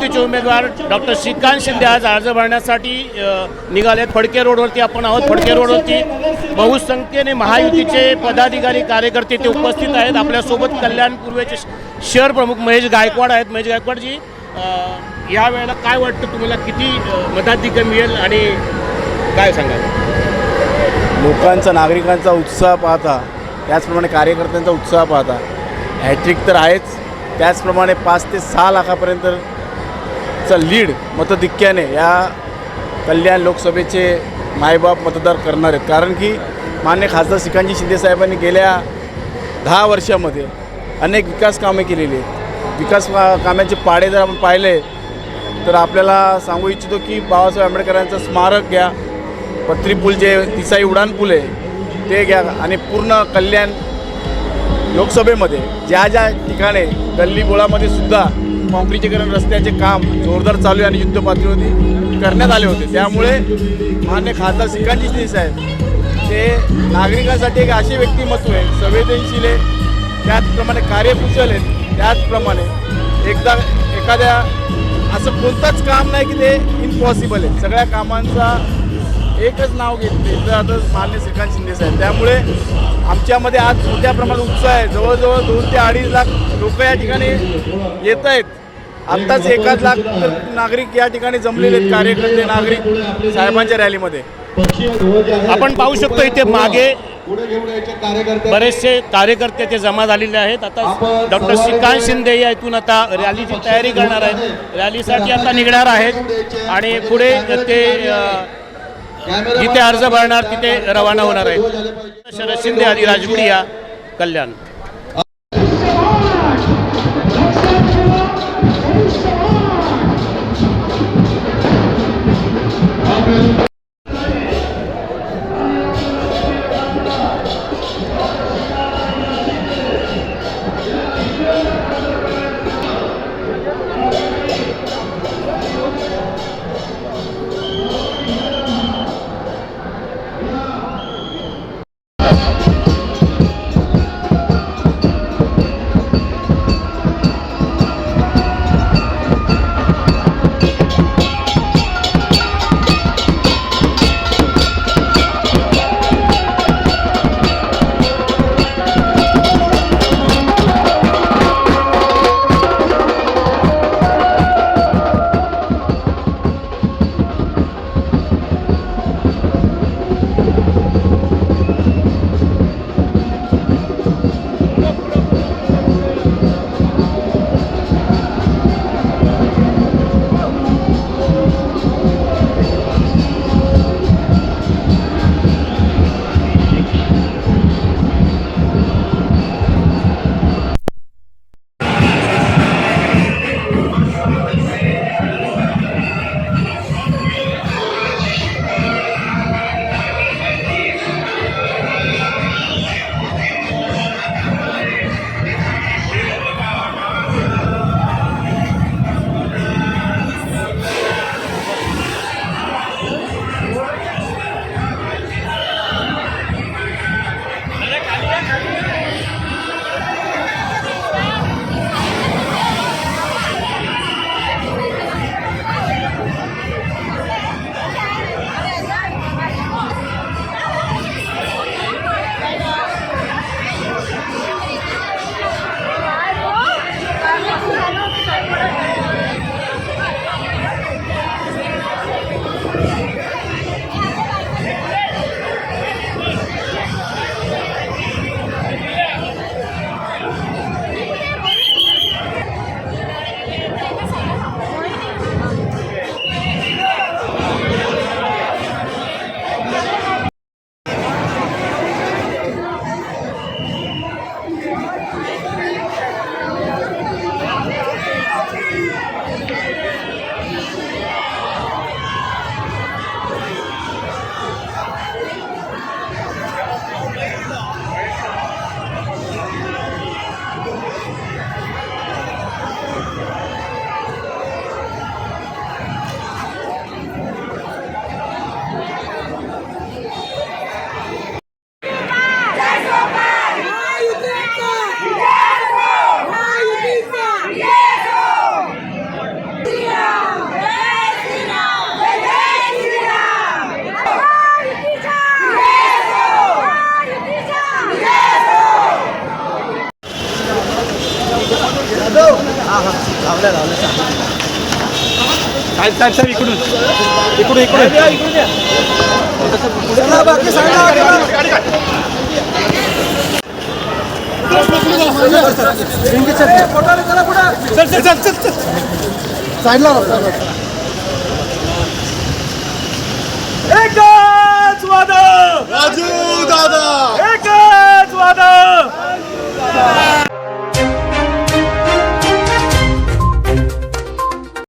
भाजपचे उमेदवार डॉक्टर श्रीकांत शिंदे आज अर्ज भरण्यासाठी निघालेत। फडके रोडवरती आपण आहोत। फडके रोडवरती बहुसंख्येने महायुतीचे पदाधिकारी कार्यकर्ते ते उपस्थित आहेत। आपल्यासोबत कल्याण पूर्वेचे शहर प्रमुख महेश गायकवाड आहेत। महेश गायकवाडजी, या वेळेला काय वाटतं तुम्हाला, किती मताधिक्य मिळेल आणि काय सांगाल? लोकांचा, नागरिकांचा उत्साह पाहता, त्याचप्रमाणे कार्यकर्त्यांचा उत्साह पाहता हॅट्रिक तर आहेच, त्याचप्रमाणे 5 ते 6 लाखापर्यंतचा लीड मतधिक्याने या कल्याण लोकसभेचे मायबाप मतदार करणार आहेत। कारण की मान्य खासदार श्रीकांतजी शिंदे साहेबांनी गेल्या 10 वर्षामध्ये अनेक विकास कामे केलेली आहेत। विकास कामांचे पाढे जर आपण पाहिले तर आपल्याला सांगू इच्छितो की बाबासाहेब आंबेडकरांचं स्मारक घ्या, पत्री पूल जे तिसाई उडान पूल आहे ते घ्या, आणि पूर्ण कल्याण लोकसभेमध्ये ज्या ज्या ठिकाणी गल्ली बोळामध्ये सुद्धा काँक्रिटीकरण रस्त्याचे काम जोरदार चालू आहे आणि युद्धपातळीवरती करण्यात आले होते। त्यामुळे मान्य खासदार श्रीकांतजी शिंदे साहेब ते नागरिकांसाठी एक असे व्यक्तिमत्व आहे, संवेदनशील आहे, त्याचप्रमाणे कार्यकुशल आहेत। त्याचप्रमाणे एखाद्या असं कोणतंच काम नाही की ते इम्पॉसिबल आहे, सगळ्या कामांचा एकच नाव घेतले तर आता मान्य श्रीकांत शिंदे साहेब। त्यामुळे आमच्यामध्ये आज मोठ्या प्रमाणात उत्साह आहे। जवळजवळ 2 ते 2.5 लाख लोक या ठिकाणी येत आहेत। आत्ताच 1 लाख नागरिक या ठिकाणी जमलेले आहेत, कार्यकर्ते नागरिक साहेबांच्या रॅलीमध्ये। आपण पाहू शकतो इथे मागे बरेचसे कार्यकर्ते ते जमा झालेले आहेत। आता डॉक्टर श्रीकांत शिंदे या इथून आता रॅलीची तयारी करणार आहेत, रॅलीसाठी आता निघणार आहेत आणि पुढे ते जिथे अर्ज भरणार तिथे रवाना होणार आहे। शरद शिंदे, आदी राजगुडिया, कल्याण। साईडला